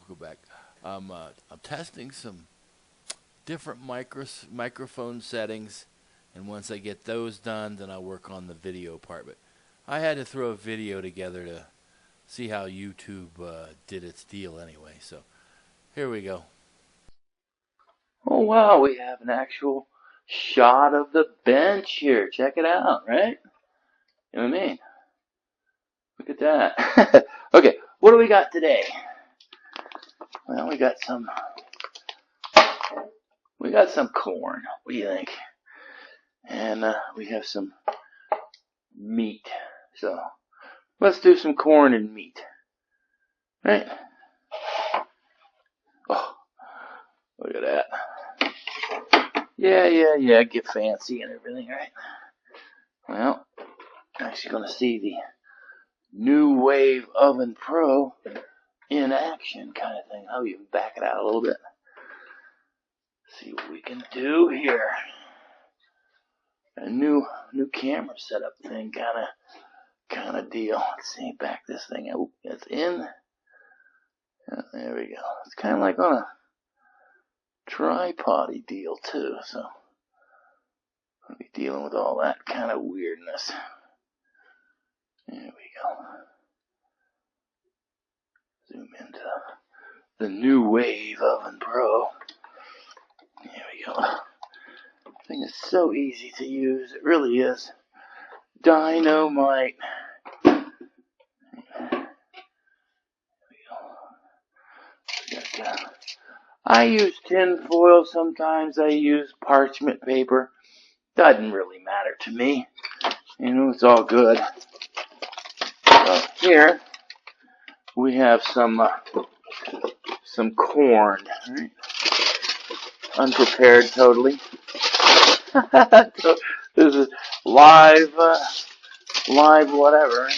go back. I'm testing some different microphone settings, and once I get those done, then I'll work on the video part. But I had to throw a video together to see how YouTube did its deal anyway. So here we go. Oh wow, we have an actual shot of the bench here. Check it out, right? You know what I mean? Look at that. Okay, what do we got today? Well, we got some corn. What do you think? And we have some meat. So let's do some corn and meat, right? Oh, look at that. Yeah. Get fancy and everything, right? Well, actually gonna see the New Wave Oven Pro in action kind of thing. I'll even back it out a little bit. See what we can do here. A new camera setup thing kind of deal. Let's see, back this thing out. It's in. There we go. It's kind of like on a tripod-y deal too. So I'll be dealing with all that kind of weirdness. There we go. Zoom into the New Wave Oven Pro. There we go. The thing is so easy to use. It really is. Dynamite. There we go. I use tin foil sometimes. I use parchment paper. Doesn't really matter to me. You know, it's all good. So here we have some corn. Right? Unprepared totally. This is live whatever.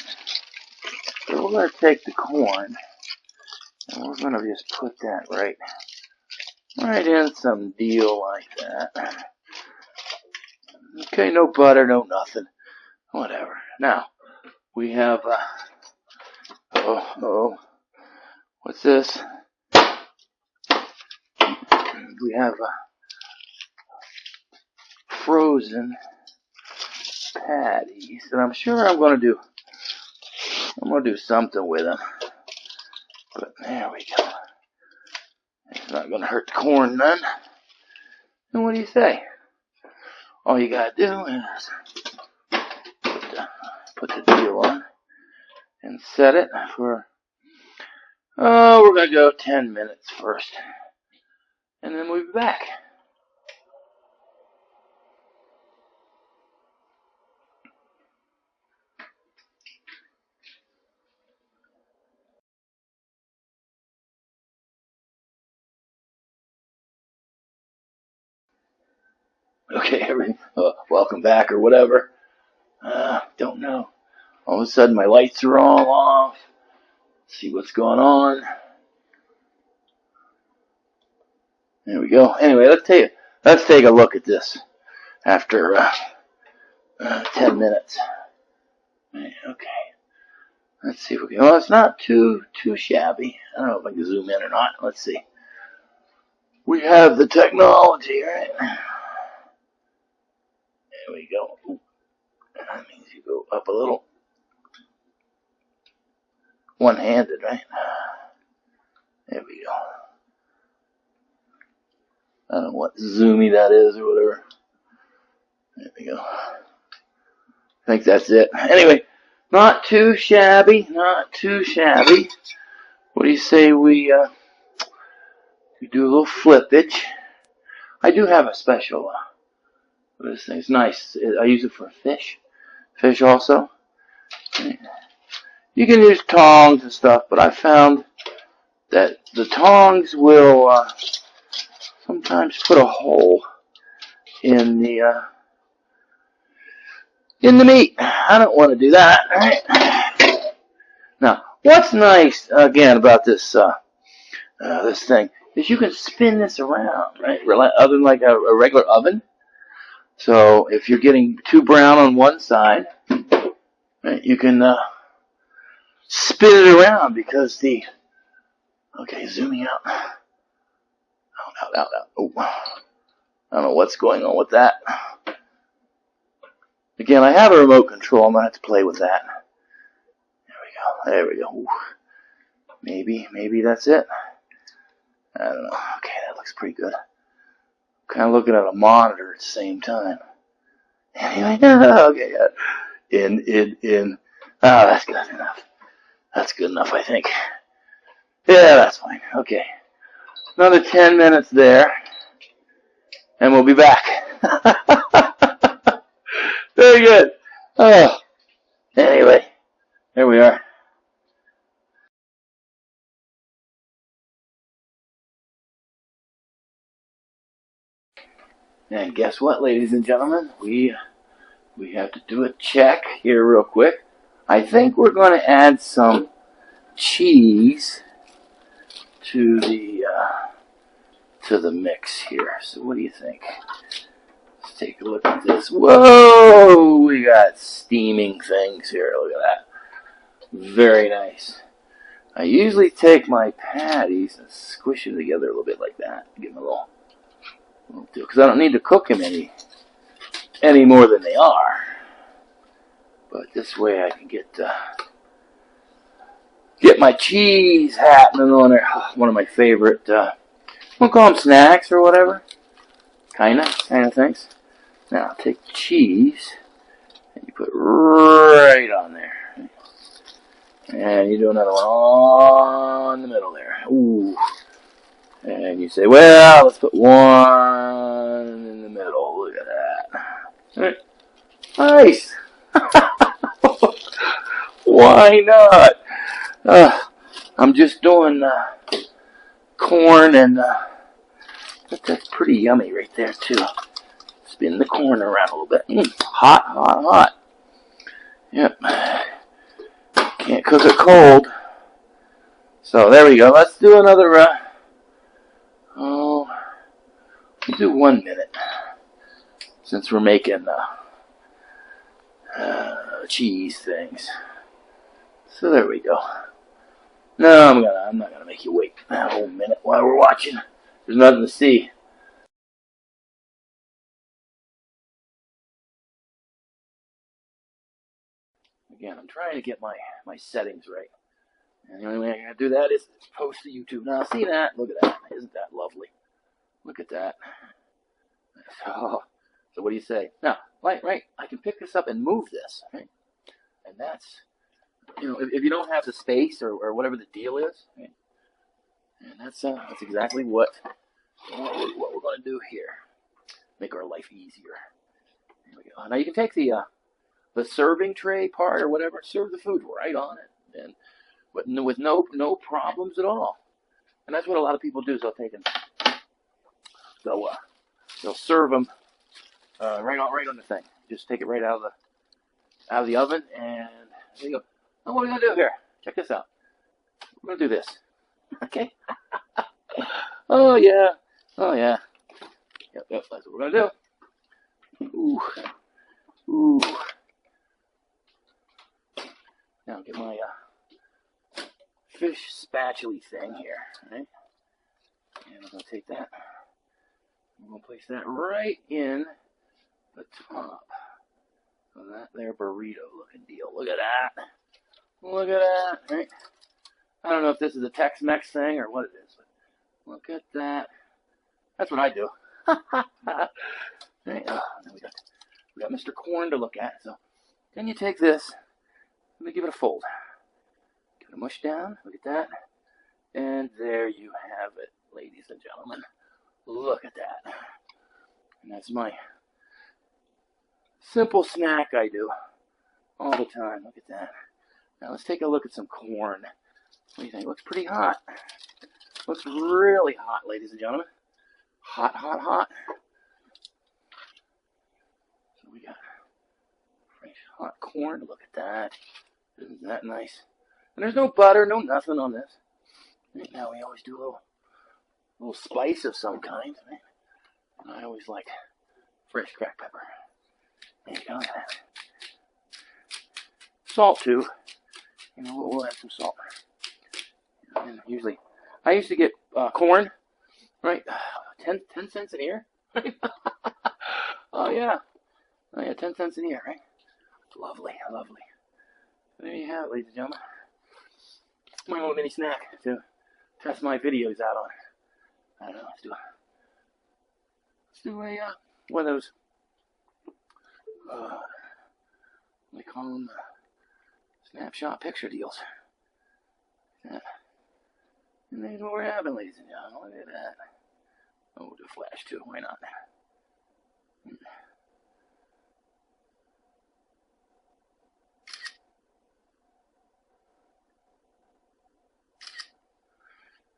So we're going to take the corn and we're going to just put that right in some deal like that. Okay, no butter, no nothing. Whatever. Now, we have, what's this? We have frozen patties, and I'm sure I'm gonna do something with them. But there we go. It's not gonna hurt the corn none. And what do you say? All you gotta do is put the deal on and set it for. We're gonna go 10 minutes first, and then we'll be back. Okay, welcome back or whatever. Don't know. All of a sudden my lights are all off. Let's see what's going on. There we go. Anyway, let's take a look at this after 10 minutes. Okay. Let's see if we can. Well, it's not too shabby. I don't know if I can zoom in or not. Let's see. We have the technology, right? There we go. That means you go up a little. One-handed, right? There we go. I don't know what zoomy that is or whatever. There we go. I think that's it. Anyway, not too shabby. Not too shabby. What do you say we do a little flippage? I do have a special. This thing's nice. I use it for fish. Fish also. You can use tongs and stuff, but I found that the tongs will sometimes put a hole in the meat. I don't want to do that. Right? Now, what's nice again about this this thing is you can spin this around, right? Other than like a regular oven. So if you're getting too brown on one side, right, you can spin it around because the Okay, zooming out. Out. Oh, I don't know what's going on with that. Again, I have a remote control. I'm going to have to play with that. There we go. Ooh. Maybe that's it. I don't know. Okay, that looks pretty good. Kind of looking at a monitor at the same time. Anyway, okay, in. Oh, that's good enough. That's good enough, I think. Yeah, that's fine. Okay. Another 10 minutes there, and we'll be back. Very good. Oh, anyway, there we are. And guess what, ladies and gentlemen? We have to do a check here real quick. I think we're going to add some cheese to the mix here. So what do you think? Let's take a look at this. Whoa! We got steaming things here. Look at that. Very nice. I usually take my patties and squish them together a little bit like that. Give them a little deal, because I don't need to cook them any more than they are. But this way I can get my cheese happening on there. One of my favorite, we'll call them snacks or whatever. Kind of things. Now take the cheese and you put it right on there. And you do another one on the middle there. Ooh. And you say, well, let's put one in the middle. Look at that. Nice. Why not? I'm just doing corn, and that's pretty yummy right there, too. Spin the corn around a little bit. Hot. Yep. Can't cook it cold. So there we go. Let's do another, we'll do 1 minute. Since we're making cheese things. So there we go. No, I'm not gonna make you wait a whole minute while we're watching. There's nothing to see. Again, I'm trying to get my settings right. And the only way I'm gonna do that is post to YouTube. Now, see that? Look at that. Isn't that lovely? Look at that. Oh, so what do you say? Now, right, I can pick this up and move this, right? And that's, if you don't have the space or whatever the deal is, right? And that's exactly what we're going to do here. Make our life easier. There we go. Now you can take the serving tray part or whatever, serve the food right on it, and with no problems at all. And that's what a lot of people do. Is they'll serve them right on the thing. Just take it right out of the oven, and there you go. Now what are we gonna do here? Check this out. We're gonna do this. Okay. Oh yeah. Yep. That's what we're gonna do. Ooh. Now get my fish spatula thing here, right? And I'm gonna take that. I'm gonna place that right in the top of that there burrito looking deal. Look at that. Right? I don't know if this is a Tex-Mex thing or what it is, but look at that. That's what I do. Right? Then we got Mr. Corn to look at. So then you take this. Let me give it a fold. Give it a mush down. Look at that. And there you have it, ladies and gentlemen. Look at that. And that's my simple snack I do all the time. Look at that. Now let's take a look at some corn. What do you think? Looks pretty hot. Looks really hot, ladies and gentlemen. Hot. So we got fresh hot corn. Look at that. Isn't that nice? And there's no butter, no nothing on this. Right now we always do a little spice of some kind. Right? And I always like fresh cracked pepper. There you go. Salt too. We'll add some salt. And usually I used to get corn, right? 10 cents an ear. Oh yeah, 10 cents an ear, right? Lovely, lovely. There you have it, ladies and gentlemen. My little mini snack to test my videos out on. I don't know. Let's do a one of those. They call them snapshot picture deals. Yeah. And there's what we're having, ladies and gentlemen. Look at that. Oh, we'll do flash too. Why not?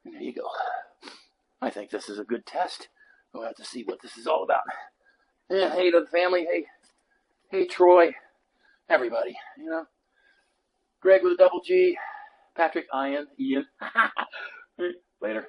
And there you go. I think this is a good test. We'll have to see what this is all about. And hey to the family. Hey Troy. Everybody. You know. Greg with a double G. Patrick, Ian. Later.